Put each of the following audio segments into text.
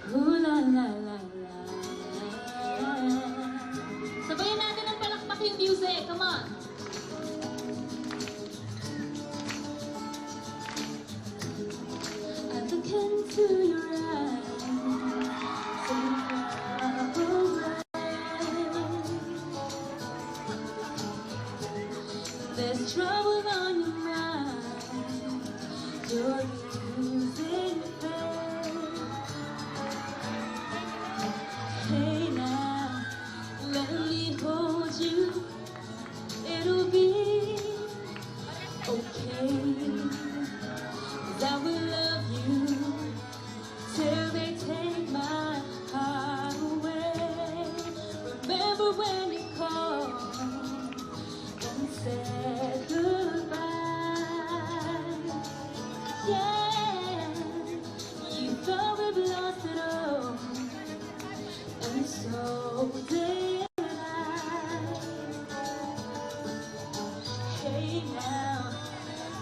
Ooh la la la la. Sabayan natin ang palakpak yung music. Come on. I look into your eyes, so alright. There's trouble on your mind. You're losing faith. Hey now, let me hold you. It'll be okay. 'Cause I will love you till they take my heart away. Remember when you called and said goodbye? Yeah, you thought we've lost it all, and so did I. Hey now,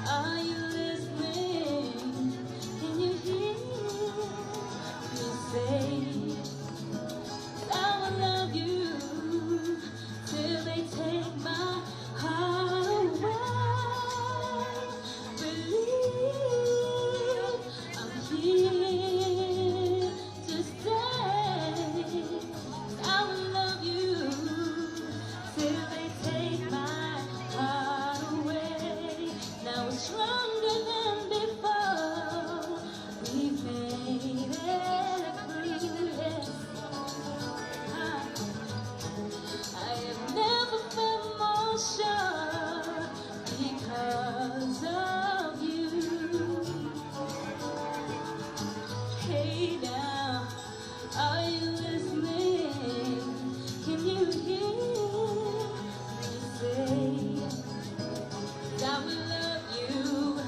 are you listening? Can you hear me say I will love you till they take my heart away? Believe I'm here to stay. I will love you till they take my heart away. Now we're stronger than before. We've made it through. Yes. I have never felt more sure because of you. Hey now, are you listening? Can you hear me say I will love you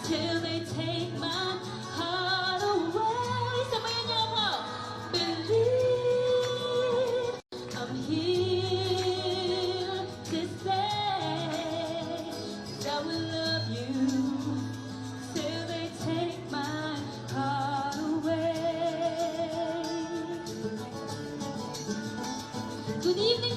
till they take my heart away? Sabayan niyo ako. Believe I'm here to stay. I will love you till they take my heart away. Good evening.